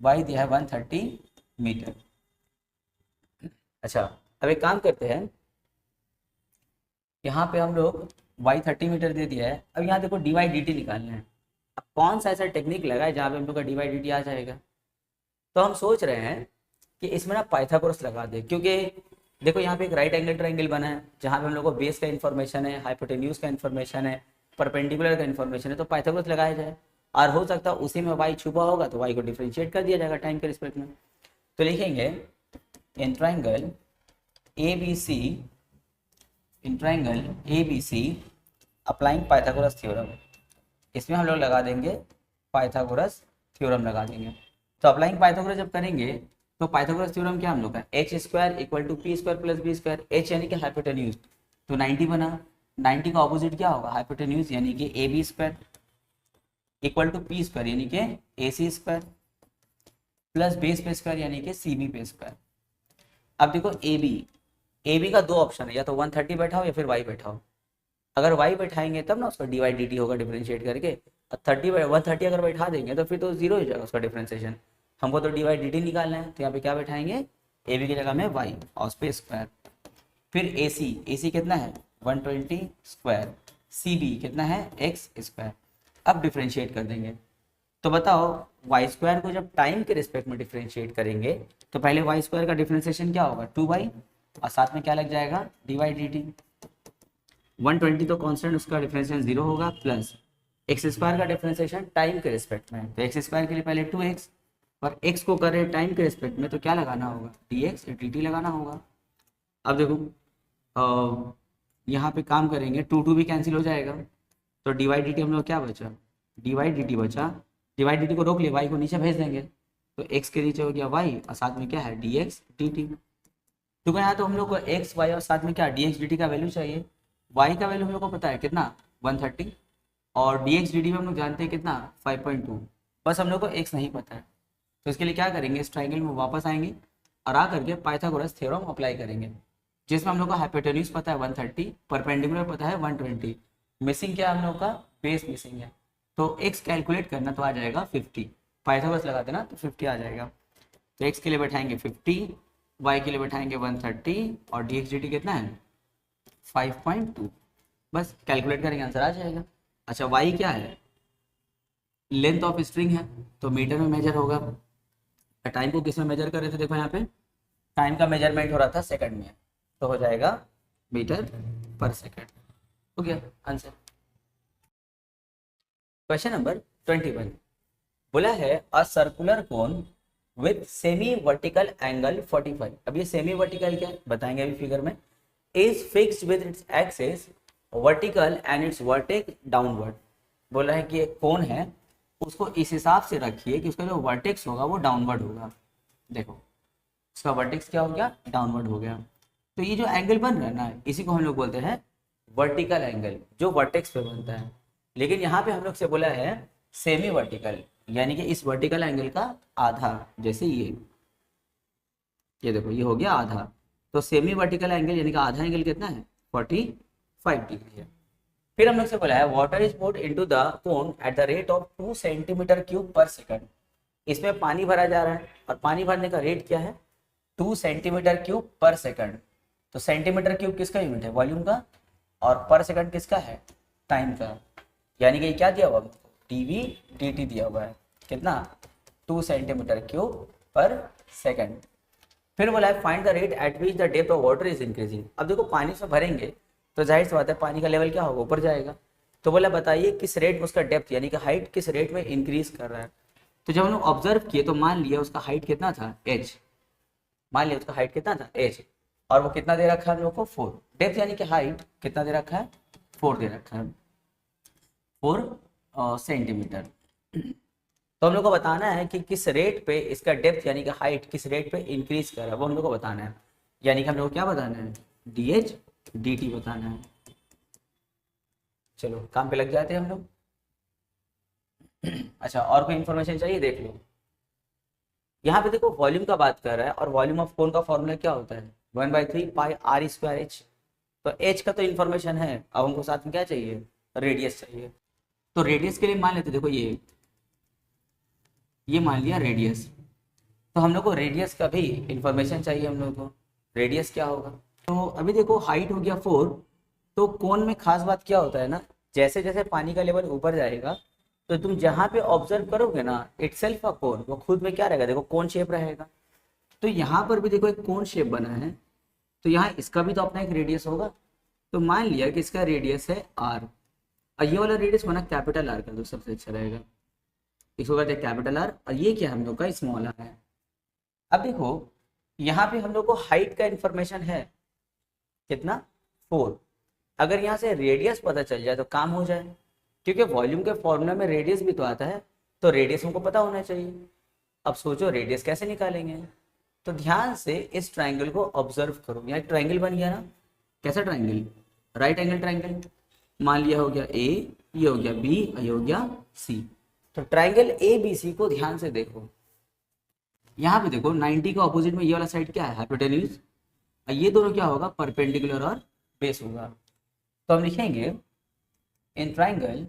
y दिया है 130 मीटर। अच्छा अब एक काम करते हैं, यहाँ पे हम लोग y 30 मीटर दे दिया है, अब यहाँ देखो dy dt निकालना है। अब कौन सा ऐसा टेक्निक लगा है जहाँ पे हम लोग का dy dt आ जाएगा, तो हम सोच रहे हैं कि इसमें ना पाइथागोरस लगा दे, क्योंकि देखो यहाँ पे एक राइट एंगल ट्रायंगल बना है जहाँ पे हम लोग को बेस का इन्फॉर्मेशन है, हाइपोटेन्यूज का इन्फॉर्मेशन है, परपेंडिकुलर का इन्फॉर्मेशन है, तो पाइथागोरस लगाया जाए। और हो सकता है उसी में y छुपा होगा तो y को डिफ्रेंशिएट कर दिया जाएगा टाइम के रिस्पेक्ट में। तो लिखेंगे in triangle ABC, in triangle ABC applying Pythagoras theorem, इसमें हम लोग लगा देंगे पाइथागोरस थ्योरम लगा देंगे। तो अप्लाइंग पाइथागोरस जब करेंगे तो पाइथागोरस थ्योरम क्या हम लोग का, H square equal to P square plus B square, H यानी कि हाइपोटेन्यूज, तो 90 बना, 90 का ऑपोजिट क्या होगा हाइपोटेन्यूज यानी कि A B square equal to P square यानी कि A C square plus base पे स्क्वायर यानी कि सी बी पे स्क्वायर। अब देखो ए बी का दो ऑप्शन है, या तो 130 बैठाओ या फिर y बैठाओ। अगर y बैठाएंगे तब ना उसका डी वाई डी टी होगा डिफ्रेंशिएट करके, और 130 अगर बैठा देंगे तो फिर तो जीरो हो जाएगा उसका डिफ्रेंशिएशन। हमको तो डी वाई डी टी निकालना है, तो यहाँ पे क्या बैठाएंगे ए बी की जगह में y और उस पे स्क्वायर, फिर ए सी कितना है 120 स्क्वायर, सी बी कितना है x स्क्वायर। अब डिफ्रेंशिएट कर देंगे, तो बताओ वाई स्क्वायर को जब टाइम के रिस्पेक्ट में डिफ्रेंशिएट करेंगे तो पहले वाई स्क्वायर का डिफ्रेंशिएशन क्या होगा 2y, और साथ में क्या लग जाएगा डी वाई डी टी। 120 तो कांस्टेंट उसका डिफरेंशिएशन 0 होगा, प्लस एक्स स्क्वायर का डिफरेंशिएशन टाइम के रिस्पेक्ट में, तो एक्स स्क्वायर के लिए पहले 2x, और x को कर रहे हैं टाइम के रिस्पेक्ट में तो क्या लगाना होगा dx dt लगाना होगा। अब देखो यहाँ पे काम करेंगे 2 भी कैंसिल हो जाएगा, तो डी वाई डी टी हम लोग क्या बचा, डी वाई डी टी बचा, डी वाई डी टी को रोक लिया, y को नीचे भेज देंगे, तो x के नीचे हो गया y और साथ में क्या है dx dt। क्योंकि यहाँ तो हम लोग को x y और साथ में क्या dx dt का वैल्यू चाहिए, y का वैल्यू हम लोग को पता है कितना 130, और dx dt में हम लोग जानते हैं कितना 5.2, बस हम लोग को x नहीं पता है। तो इसके लिए क्या करेंगे, इस ट्रायंगल में वापस आएंगे और आ करके पाइथागोरस थ्योरम अप्लाई करेंगे, जिसमें हम लोग को हाइपोटेन्यूज पता है 130, परपेंडिकुलर पता है 120, मिसिंग क्या है हम लोग का बेस मिसिंग है, तो x कैलकुलेट करना तो आ जाएगा 50, पाइथागोरस लगा देना तो 50 आ जाएगा। तो x के लिए बैठाएंगे 50, y के लिए बैठाएंगे 130 और dx dt कितना है 5.2, बस कैलकुलेट करेंगे आंसर आ जाएगा। अच्छा y क्या है, लेंथ ऑफ स्ट्रिंग है तो मीटर में मेजर होगा, टाइम को किस में मेजर कर रहे थे, देखो यहाँ पे टाइम का मेजरमेंट हो रहा था सेकंड में, तो हो जाएगा मीटर पर सेकंड। हो गया आंसर। क्वेश्चन नंबर 21 बोला है a circular cone with semi vertical angle 45। अब ये सेमी वर्टिकल क्या है बताएंगे अभी फिगर में, is fixed with its axis vertical and it's vertex downward. बोला है कि एक कोन है उसको इस हिसाब से रखिए कि उसका जो वर्टेक्स होगा वो डाउनवर्ड होगा, देखो उसका वर्टेक्स क्या हो गया डाउनवर्ड हो गया। तो ये जो एंगल बन रहा है ना इसी को हम लोग बोलते हैं वर्टिकल एंगल, जो वर्टेक्स पे बनता है। लेकिन यहाँ पे हम लोग से बोला है सेमी वर्टिकल, यानी कि इस वर्टिकल एंगल का आधा, जैसे ये देखो ये हो गया आधा, तो सेमी वर्टिकल एंगल यानी कि आधा एंगल कितना है 45 डिग्री है। फिर हम लोग से बोला है water is poured into the cone at the rate of 2 centimetre cube per second. इसमें पानी भरा जा रहा है और पानी भरने का रेट क्या है 2 सेंटीमीटर क्यूब पर सेकंड। तो सेंटीमीटर क्यूब किसका यूनिट है वॉल्यूम का, और पर सेकंड किसका है टाइम का, यानी कि क्या दिया हुआ dv dt दिया हुआ है कितना 2 सेंटीमीटर क्यूब पर सेकंड। फिर बोला है find the rate at which the depth of water is increasing. अब देखो पानी से भरेंगे तो जाहिर सी बात है पानी का लेवल क्या होगा ऊपर जाएगा, तो बोला बताइए किस रेट में उसका डेप्थ यानी कि हाइट किस रेट में इंक्रीज कर रहा है। तो जब हम लोग ऑब्जर्व किए तो मान लिया उसका हाइट कितना था h, मान लिया उसका हाइट कितना था h, और वो कितना दे रखा है हम लोग को 4, डेप्थ यानी कि हाइट कितना दे रखा है 4 दे रखा है 4 सेंटीमीटर। तो हम लोग को बताना है कि किस रेट पे इसका डेप्थ यानी कि हाइट किस रेट पे इंक्रीज कर रहा है, वो हम लोग को बताना है, यानी कि हम लोग को क्या बताना है dh dt बताना है। चलो काम पे लग जाते हैं हम लोग। अच्छा, और कोई इन्फॉर्मेशन चाहिए देख लो। यहाँ पे देखो वॉल्यूम का बात कर रहा है, और वॉल्यूम ऑफ कोन का फॉर्मूला क्या होता है, 1/3 पाई r² h। तो h का तो इन्फॉर्मेशन है, अब हमको साथ में क्या चाहिए, रेडियस चाहिए। तो रेडियस के लिए मान लेते, देखो ये मान लिया रेडियस। तो हम लोग को रेडियस का भी इंफॉर्मेशन चाहिए हम लोग को, रेडियस क्या होगा। तो अभी देखो हाइट हो गया 4। तो कोन में खास बात क्या होता है ना, जैसे जैसे पानी का लेवल ऊपर जाएगा तो तुम जहाँ पे ऑब्जर्व करोगे ना इट सेल्फ अ कोन, वो खुद में क्या रहेगा, देखो कोन शेप रहेगा। तो यहाँ पर भी देखो एक कोन शेप बना है, तो यहाँ इसका भी तो अपना एक रेडियस होगा। तो मान लिया कि इसका रेडियस है आर, और ये वाला रेडियस बना कैपिटल आर का, तो सबसे अच्छा रहेगा। इसको कहते हैं कैपिटल आर, और ये क्या हम लोग का स्मॉल आर है। अब देखो यहाँ पे हम लोग को हाइट का इंफॉर्मेशन है कितना, 4। अगर यहाँ से रेडियस पता चल जाए तो काम हो जाए, क्योंकि वॉल्यूम के फॉर्मूला में रेडियस भी तो आता है, तो रेडियस हमको पता होना चाहिए। अब सोचो रेडियस कैसे निकालेंगे। तो ध्यान से इस ट्राइंगल को ऑब्जर्व करो, यहाँ एक ट्राइंगल बन गया ना, कैसा ट्राइंगल, राइट एंगल ट्राइंगल। मान लिया हो गया ए, ये हो गया बी, ये हो गया सी। तो ट्राइंगल ए बी सी को ध्यान से देखो, यहाँ पे देखो 90 का ऑपोजिट में ये वाला साइड क्या है, हाइपोटेन्यूज, और ये दोनों क्या होगा, परपेंडिकुलर और बेस होगा। तो हम लिखेंगे इन ट्राइंगल,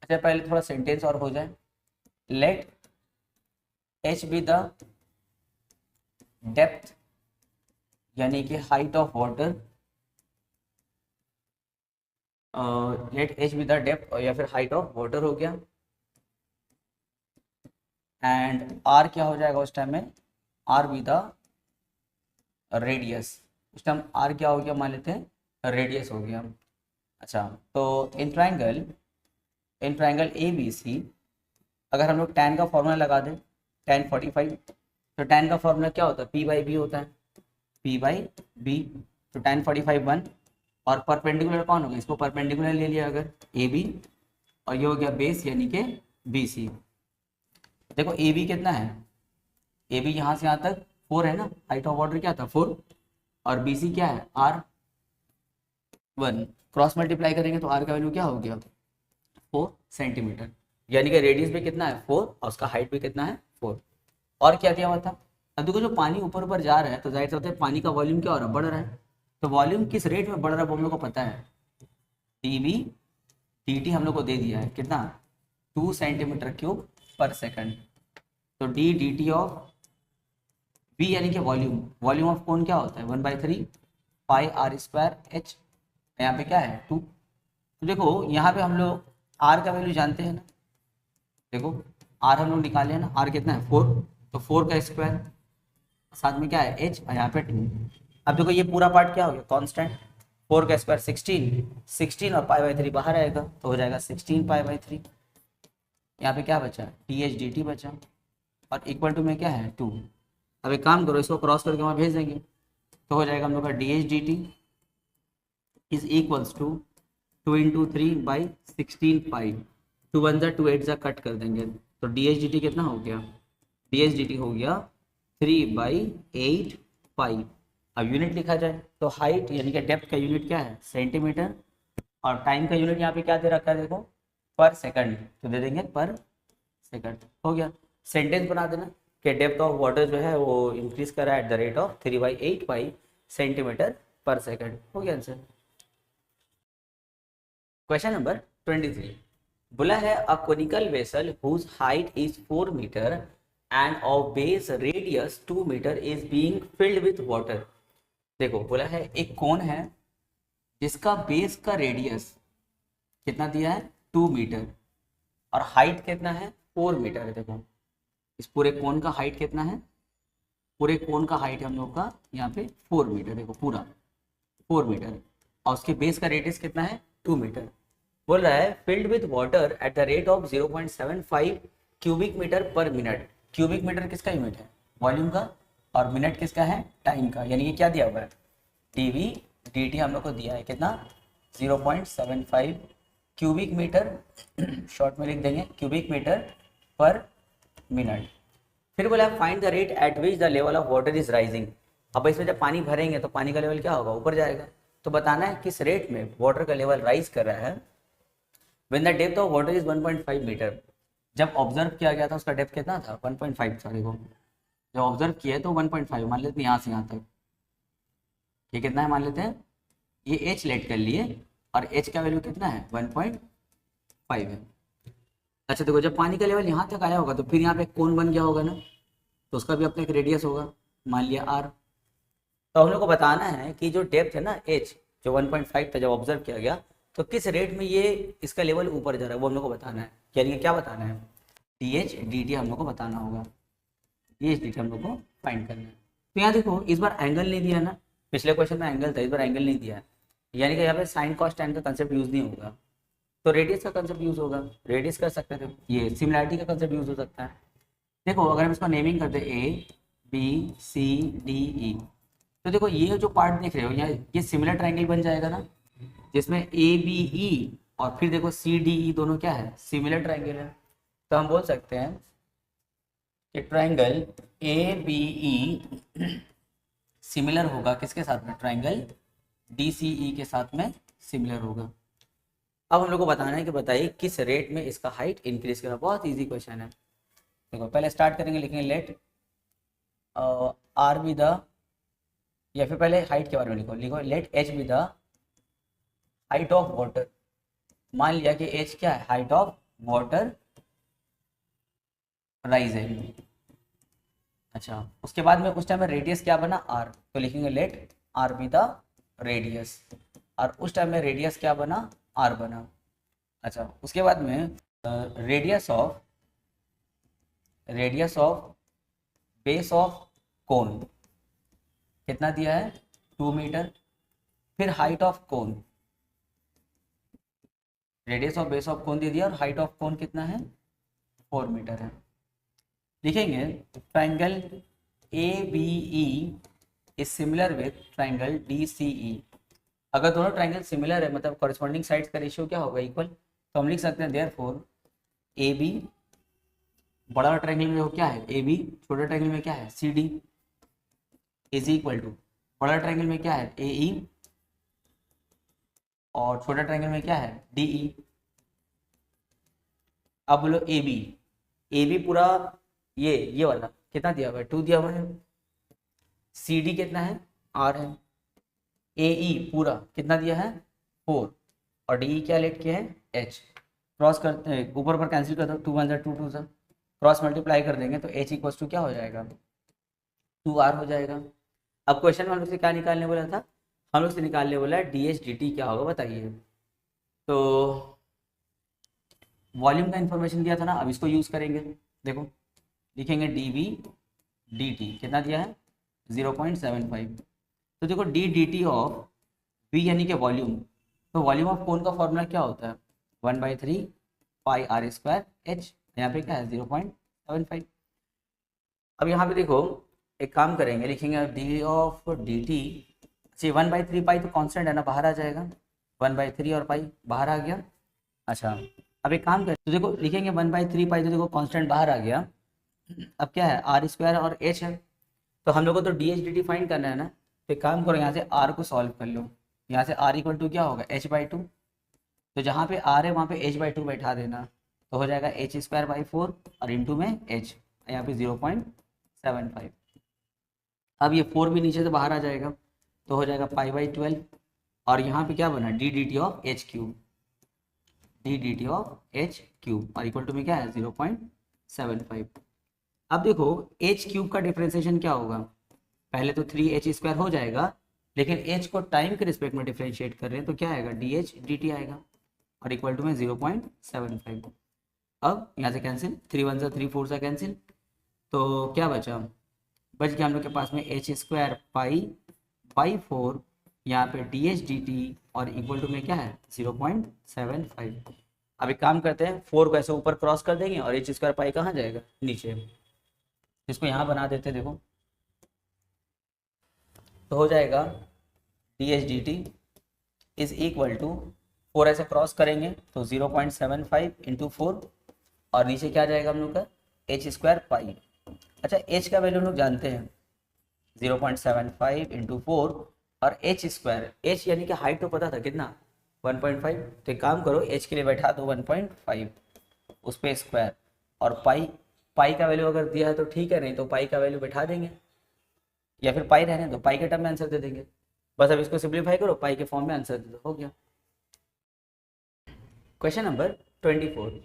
अच्छा पहले थोड़ा सेंटेंस और हो जाए, let H be the depth यानी कि height of water, let H be the depth या फिर हाइट ऑफ वाटर हो गया, एंड आर क्या हो जाएगा उस टाइम में, आर बी द रेडियस। उस टाइम आर क्या हो गया, मान लेते हैं रेडियस हो गया। अच्छा, तो इन ट्राइंगल ए बी सी अगर हम लोग tan का फॉर्मूला लगा दें, tan 45, तो tan का फॉर्मूला क्या होता है, p/b होता है, p/b। तो tan 45 1, और परपेंडिकुलर कौन होगा, इसको परपेंडिकुलर ले लिया अगर ए बी, और ये हो गया बेस यानी कि बी सी। देखो ए बी कितना है, ए बी यहाँ से यहाँ तक 4 है ना, हाइट ऑफ वाटर क्या था 4, और बी सी क्या है r1। क्रॉस मल्टीप्लाई करेंगे तो r का वैल्यू क्या हो गया, 4 सेंटीमीटर, यानी कि रेडियस भी कितना है 4, और उसका हाइट भी कितना है 4। और क्या दिया हुआ था, अब देखो जो पानी ऊपर ऊपर जा रहा है तो जाहिर सा होता है पानी का वॉल्यूम क्या हो रहा है, बढ़ रहा है। तो वॉल्यूम किस रेट में बढ़ रहा है वो हम लोग को पता है, टी हम लोग को दे दिया है कितना, 2 सेंटीमीटर क्यूब पर सेकंड। तो डी टी ऑफ वी यानी कि वॉल्यूम ऑफ कोन क्या होता है, 1/3 पाई r² h, यहाँ पे क्या है 2। तो देखो यहाँ पे हम लोग r का वैल्यू जानते हैं ना, देखो r हम लोग निकाले हैं ना, r कितना है 4, तो 4 का स्क्वायर, साथ में क्या है h, और यहाँ पे 2। अब देखो ये पूरा पार्ट क्या हो गया कांस्टेंट, 4 का स्क्वायर 16 और पाई/3 बाहर आएगा तो हो जाएगा 16 पाई/3। यहाँ पे क्या बचा, th dt बचा, और इक्वल टू में क्या है 2। अब एक काम करो, इसको क्रॉस करके वहाँ भेज देंगे तो हो जाएगा हम लोग का th dt is equals to 2 × 3/16 pi, 2 1 जा 2 8 जा कट कर देंगे, तो ds dt कितना हो गया, ds dt हो गया 3/8 पाई। अब यूनिट लिखा जाए तो हाइट यानी कि डेप्थ का यूनिट क्या है सेंटीमीटर, और टाइम का यूनिट यहाँ पे क्या दे रखा है देखो पर सेकंड, तो दे देंगे पर सेकंड। हो गया, सेंटेंस बना देना कि डेप्थ ऑफ वाटर जो है वो इंक्रीज कर रहा है at the rate of 3/8 pi centimetre per second. हो गया आंसर। क्वेश्चन नंबर 23 बोला है a conical vessel whose height is 4 metre and of base radius 2 metre is being filled with water. देखो बोला है एक कोन है जिसका बेस का रेडियस कितना दिया है 2 मीटर, और हाइट कितना है 4 मीटर है। देखो इस पूरे कोन का हाइट कितना है, पूरे कोन का हाइट हम लोग का यहाँ पे 4 मीटर, देखो पूरा 4 मीटर, और उसके बेस का रेडियस कितना है 2 मीटर। बोल रहा है filled with water at the rate of 0.75 cubic metre per minute. Cubic metre किसका यूनिट है, वॉल्यूम का, और मिनट किसका है, टाइम का। यानी कि क्या दिया हुआ है टीवी dt हम लोग को दिया है कितना 0.75 क्यूबिक मीटर, शॉर्ट में लिख देंगे क्यूबिक मीटर पर मिनट। फिर बोला find the rate at which the level of water is rising. अब इसमें जब पानी भरेंगे तो पानी का लेवल क्या होगा, ऊपर जाएगा। तो बताना है किस रेट में वाटर का लेवल राइज कर रहा है when the depth of water is 1.5 metre, जब ऑब्जर्व किया गया था उसका डेप्थ कितना था 1.5 था। देखो जब ऑब्जर्व किया है तो 1.5 मान लेते हैं, यहाँ से यहाँ तक ये कितना है मान लेते हैं, ये एच लेट कर लिए और एच का वैल्यू कितना है 1.5 है। अच्छा देखो जब पानी का लेवल यहाँ तक आया होगा तो फिर यहाँ पे कोन बन गया होगा ना, तो उसका भी अपना एक रेडियस होगा, मान लिया आर। तो हम लोग को बताना है कि जो डेप्थ है ना एच जो 1.5 था जब ऑब्जर्व किया गया, तो किस रेट में ये इसका लेवल ऊपर जा रहा है वो हम लोग को बताना है। यानी क्या बताना है, डी एच डी टी हम लोग को बताना होगा, डी एच डी टी हम लोग को फाइंड करना है। तो यहाँ देखो इस बार एंगल नहीं दिया ना, पिछले क्वेश्चन में एंगल था, इस बार एंगल नहीं दिया है, यानी कि यहाँ पे साइन कॉस टैन का कंसेप्ट यूज नहीं होगा, तो रेडियस का कंसेप्ट यूज होगा, रेडियस कर सकते थे, ये सिमिलैरिटी का कंसेप्ट यूज हो सकता है। देखो अगर हम इसको नेमिंग करते ए बी सी डी ई, तो देखो ये जो पार्ट देख रहे हो यहाँ ये सिमिलर ट्राइंगल बन जाएगा ना, जिसमें ए बी ई और फिर देखो सी डी ई दोनों क्या है सिमिलर ट्राइंगल है। तो हम बोल सकते हैं कि triangle A B E similar होगा किसके साथ में, ट्राइंगल डी सी ई के साथ में सिमिलर होगा। अब हम लोग को बताना है कि बताइए किस रेट में इसका हाइट इंक्रीज करेगा। बहुत इजी क्वेश्चन है। देखो पहले स्टार्ट करेंगे, लिखेंगे लेट आर बी द, या फिर पहले हाइट के बारे में लिखो, लिखो let H be the height of water. मान लिया कि एच क्या है, हाइट ऑफ वाटर राइजिंग। अच्छा उसके बाद में उस टाइम में रेडियस क्या बना आर, तो लिखेंगे let R be the radius, और उस टाइम में रेडियस क्या बना आर बना। अच्छा उसके बाद में radius of base of cone कितना दिया है 2 मीटर, फिर height of cone, radius of base of cone दे दिया और हाइट ऑफ कोन कितना है 4 मीटर है। लिखेंगे triangle A B E is similar with triangle D C E. अगर दोनों ट्राइंगल सिमिलर है मतलब कॉरेस्पॉन्डिंग साइड्स का रेशियो क्या होगा इक्वल, तो हम लिख सकते हैं देयरफॉर ए बी बड़ा ट्राइंगल में वो क्या है ए बी, छोटा ट्राइंगल में क्या है C D, is equal to बड़ा ट्राइंगल में क्या है ए ई और छोटा ट्राइंगल में क्या है डी ई। अब बोलो ए बी पूरा ये वाला कितना दिया हुआ है 2 दिया हुआ है, सी डी कितना है आर है, ए ई पूरा कितना दिया है 4 और डी ई क्या लेट किया है एच। क्रॉस करते ऊपर पर कैंसिल कर दो, 2 1 2 2 क्रॉस मल्टीप्लाई कर देंगे तो एच इक्वल्स टू क्या हो जाएगा 2r हो जाएगा। अब क्वेश्चन में हम लोग से क्या निकालने बोला था, हम लोग से निकालने बोला डी एच डी टी क्या होगा बताइए। तो वॉल्यूम का इंफॉर्मेशन दिया था ना, अब इसको यूज़ करेंगे। देखो लिखेंगे डी वी डी टी कितना दिया है 0.75। तो देखो D D T of V यानी कि वॉल्यूम, तो वॉल्यूम ऑफ कोन का फॉर्मूला क्या होता है 1/3 पाई आर स्क्वायर एच, यहाँ पे क्या है 0.75। अब यहाँ पे देखो एक काम करेंगे, लिखेंगे डी ऑफ डी टी, अच्छा 1/3 पाई तो कांस्टेंट है ना बाहर आ जाएगा, 1/3 और पाई बाहर आ गया। अच्छा अब एक काम करें तो देखो लिखेंगे 1/3 पाई, तो देखो कांस्टेंट बाहर आ गया। अब क्या है आर स्क्वायर और एच है, तो हम लोग को तो D H D T find करना है ना, तो एक काम करो यहाँ से आर को सॉल्व कर लो, यहाँ से आर इक्वल टू क्या होगा h/2, तो जहाँ पे आर है वहाँ पे h/2 बैठा देना, तो हो जाएगा h स्क्वायर बाई 4 और इंटू में h, यहाँ पे 0.75। अब ये 4 भी नीचे से बाहर आ जाएगा तो हो जाएगा π/12 और यहाँ पे क्या बना D D T of H cube, D D T of H cube और इक्वल टू में क्या है 0.75। अब देखो एच क्यूब का डिफ्रेंसिएशन क्या होगा, पहले तो 3h स्क्वायर हो जाएगा, लेकिन h को टाइम के रिस्पेक्ट में डिफ्रेंशिएट कर रहे हैं तो क्या आएगा डी एच डी टी आएगा और इक्वल टू में 0.75। अब यहाँ से कैंसिल 3 1 सा 3 4 सा कैंसिल, तो क्या बचा, बच गया हम लोग के पास में h स्क्वायर पाई 4, यहाँ पे डी एच डी टी और इक्वल टू में क्या है 0.75। अब एक काम करते हैं 4 को ऐसे ऊपर क्रॉस कर देंगे और h स्क्वायर पाई कहाँ जाएगा नीचे, इसको यहाँ बना देते देखो, तो हो जाएगा D H D T is equal to 4 ऐसे क्रॉस करेंगे तो 0.75 इंटू 4 और नीचे क्या जाएगा हम लोग का एच स्क्वायर पाई। अच्छा एच का वैल्यू हम लोग जानते हैं 0.75 इंटू 4 और एच स्क्वायर, एच यानी कि हाइट तो पता था कितना 1.5, तो एक काम करो h के लिए बैठा दो 1.5 उस पर स्क्वायर, और पाई का वैल्यू अगर दिया है तो ठीक है, नहीं तो पाई का वैल्यू बैठा देंगे, या फिर पाई रहने दो, पाई के टर्म में आंसर दे देंगे। बस अब इसको सिंप्लीफाई करो, पाई के फॉर्म में आंसर दे दो, हो गया। क्वेश्चन नंबर 24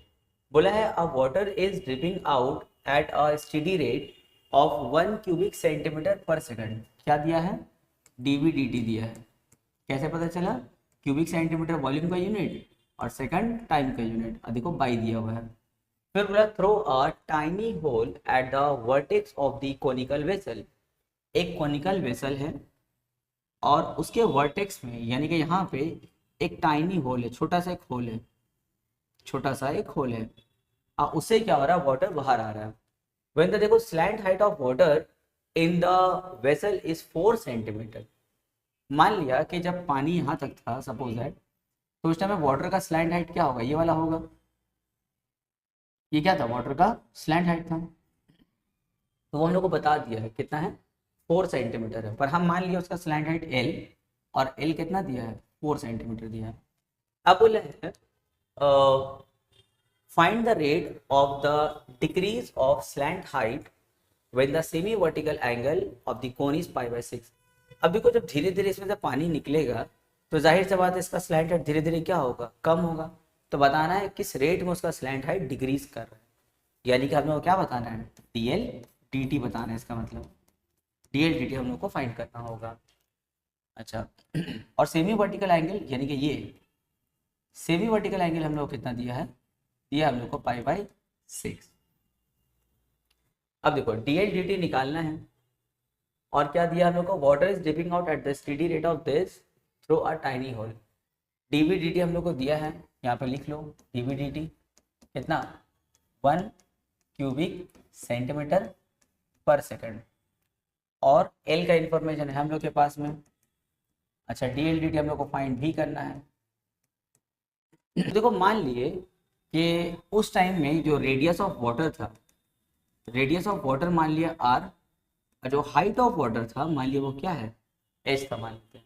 बोला है अ water is dripping out at a steady rate of 1 cubic centimetre per second. क्या दिया है? डीवी डी टी दिया है। कैसे पता चला? क्यूबिक सेंटीमीटर वॉल्यूम का यूनिट और सेकंड टाइम का यूनिट, देखो बाई दिया हुआ है। फिर बोला through a tiny hole at the vertex of the conical vessel. एक कोनिकल वेसल है और उसके वर्टेक्स में यानी कि यहाँ पे एक टाइनी होल है, छोटा सा एक होल है, छोटा सा एक होल है, और उससे क्या हो रहा है? वाटर बाहर आ रहा है। व्हेन द देखो slant height of water in the vessel is 4 centimetre. मान लिया कि जब पानी यहाँ तक था सपोज दैट, तो उस टाइम में वाटर का स्लैंट हाइट क्या होगा? ये वाला होगा। ये क्या था? वाटर का स्लैंट हाइट था। तो वो हम लोग को बता दिया है कितना है? 4 सेंटीमीटर है, पर हम मान लिया उसका स्लैंट हाइट एल, और एल कितना दिया है? 4 सेंटीमीटर दिया है। अब बोला है find the rate of the decrease of slant height when the semi vertical angle of the cone is pi by 6। अब देखो जब धीरे धीरे इसमें से पानी निकलेगा तो जाहिर सी बात है इसका स्लैंट हाइट धीरे धीरे क्या होगा? कम होगा। तो बताना है किस रेट में उसका स्लैंट हाइट डिक्रीज कर रहा है, यानी कि हम लोग को क्या बताना है? डीएल डी बताना है, इसका मतलब डीएल डी हम लोग को फाइंड करना होगा। अच्छा, और सेमी वर्टिकल एंगल यानी कि ये सेमी वर्टिकल एंगल हम लोग को कितना दिया है? दिया हम लोग को पाई बाई 6। अब देखो डी एल डी टी निकालना है, और क्या दिया हम लोग को? Water is dripping out at the steady rate of this through a tiny hole. DV D T हम लोग को दिया है, यहाँ पे लिख लो डीवी डी टी कितना? 1 क्यूबिक सेंटीमीटर पर सेकंड, और एल का इंफॉर्मेशन है हम लोग के पास में। अच्छा, डी एल डी टी हम लोग को फाइंड भी करना है। देखो मान लिए कि उस टाइम में जो रेडियस ऑफ वाटर था, रेडियस ऑफ वाटर मान लिया आर, और जो हाइट ऑफ वाटर था मान लिया वो क्या है? एच था, मान लेते हैं।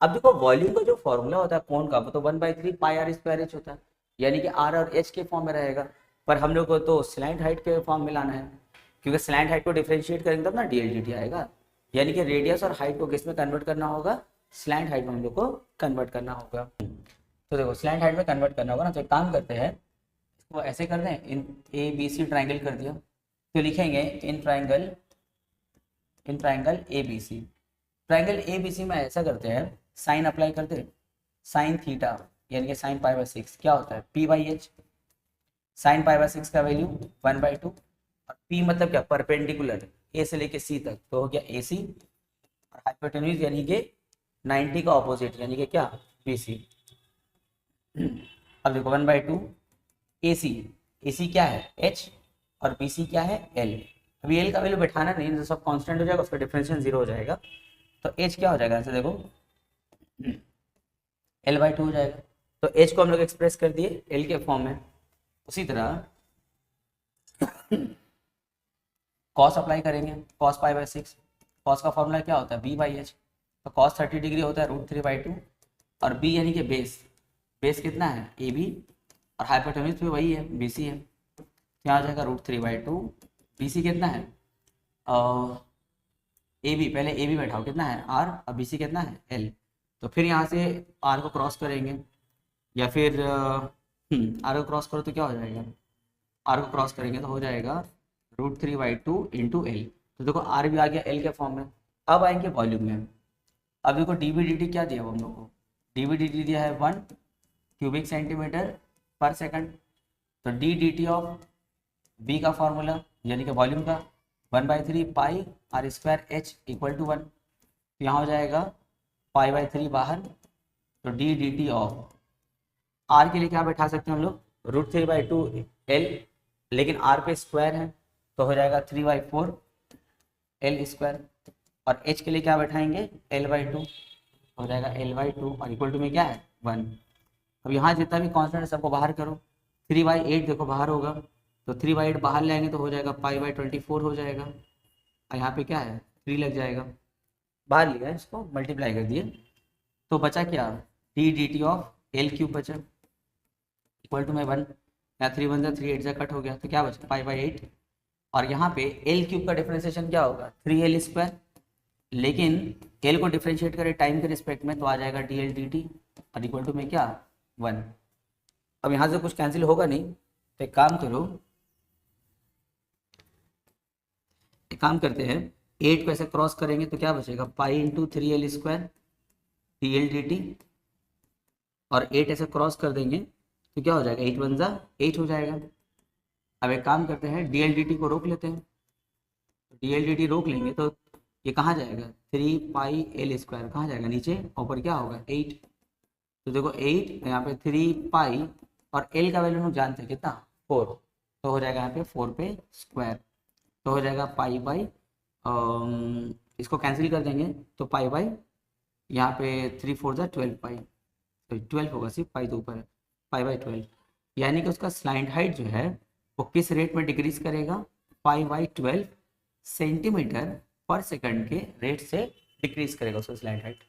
अब देखो वॉल्यूम का जो फॉर्मूला होता है कौन का, वो तो 1/3 पाई आर स्क्वायर एच होता है, यानी कि आर और एच के फॉर्म में रहेगा। पर हम लोग को तो स्लैंट हाइट के फॉर्म में लाना है, क्योंकि स्लैंट हाइट को डिफरेंशिएट करेंगे तब ना डीएलडीटी आएगा। यानी कि रेडियस और हाइट को किस में कन्वर्ट करना होगा? स्लैंट हाइट में हम लोग को कन्वर्ट करना होगा। तो देखो स्लैंट हाइट में कन्वर्ट करना होगा ना, तो एक काम करते हैं, इसको ऐसे कर दें, इन ए बी सी ट्राइंगल कर दिया, तो लिखेंगे in triangle A B C. Triangle A B C में ऐसा करते हैं, साइन अप्लाई करते हैं, साइन थीटा यानी कि साइन पाई बाई 6 क्या होता है? P by H. Sine pi by 6 का वैल्यू 1/2, और पी मतलब क्या? परपेंडिकुलर ए से लेके सी तक, तो हो गया ए सी, और हाइपोटेन्यूज यानी कि 90 का ऑपोजिट यानी कि क्या? B C. अब देखो 1/2 ए सी क्या है? एच, और बी सी क्या है? एल। अभी एल का वैल्यू बैठाना नहीं, तो सब कांस्टेंट हो जाएगा, उसका डिफरेंशियल 0 हो जाएगा, तो एच क्या हो जाएगा? ऐसे देखो L/2 हो जाएगा। तो एच को हम लोग एक्सप्रेस कर दिए एल के फॉर्म में। उसी तरह कॉस अप्लाई करेंगे, कॉस पाई बाई 6, कॉस का फॉर्मूला क्या होता है? B by H. तो कॉस 30 डिग्री होता है √3/2, और बी यानी कि बेस, बेस कितना है? ए बी, और हाइपोटेन्यूज भी वही है, बी सी है, क्या हो जाएगा? √3/2। बी सी कितना है? ए बी, पहले ए बी बैठाओ, कितना है? आर, और बी सी कितना है? एल। तो फिर यहाँ से आर को क्रॉस करेंगे, या फिर आर को क्रॉस करो तो क्या हो जाएगा? आर को क्रॉस करेंगे तो हो जाएगा √3/2 इंटू एल। तो देखो आर भी आ गया एल के फॉर्म में। अब आएंगे वॉल्यूम में। अब देखो डीवी डी टी क्या दिया हुआ हम लोग को? डीवी डी टी दिया है 1 क्यूबिक सेंटीमीटर पर सेकंड। तो D D T of B का फॉर्मूला यानी कि वॉल्यूम का 1/3 pi R square H equal to 1। तो यहाँ हो जाएगा पाई बाई 3 बाहर, तो D D T of R के लिए क्या बैठा सकते हैं हम लोग? √3/2 एल, लेकिन आर पे स्क्वायर है तो हो जाएगा 3/4 एल स्क्वायर, और एच के लिए क्या बैठाएंगे? L/2 हो जाएगा L/2, और इक्वल टू में क्या है? 1। अब यहाँ जितना भी कॉन्स्टेंट है सबको बाहर करो, 3/8 देखो बाहर होगा, तो 3/8 बाहर ले आएंगे तो हो जाएगा पाई/24 हो जाएगा, और यहाँ पे क्या है? 3 लग जाएगा, बाहर लिया इसको मल्टीप्लाई कर दिए, तो बचा क्या? D D T of L cube बचा इक्वल टू में 1, यहाँ 3 1 3 8 कट हो गया तो क्या बचा 5/8। और यहाँ पे एल क्यूब का डिफरेंशिएशन क्या होगा 3l², लेकिन एल को डिफरेंशिएट करें टाइम के रिस्पेक्ट में तो आ जाएगा dl dt और इक्वल टू में क्या 1। अब यहाँ से कुछ कैंसिल होगा नहीं तो एक काम करो, एक काम करते हैं 8 को ऐसे क्रॉस करेंगे तो क्या बचेगा pi into 3l² dl dt, और 8 ऐसे क्रॉस कर देंगे तो क्या हो जाएगा 8 1 8 हो जाएगा। अब एक काम करते हैं dl dt को रोक लेते हैं, dl dt रोक लेंगे तो ये कहाँ जाएगा 3πl² कहाँ जाएगा नीचे, ऊपर क्या होगा 8। तो देखो 8 यहाँ पे 3π और l का वैल्यू हम जानते हैं कितना 4, तो हो जाएगा यहाँ पे 4 पे स्क्वायर, तो हो जाएगा पाई बाई इसको कैंसिल कर देंगे तो पाई बाई यहाँ पे 3 4 12 पाई, तो 12 होगा सिर्फ पाई तो ऊपर है पाई/12, यानी कि उसका स्लाइड हाइट जो है वो किस रेट में डिक्रीज करेगा पाई/12 सेंटीमीटर पर सेकंड के रेट से डिक्रीज करेगा उसका स्लाइड हाइट।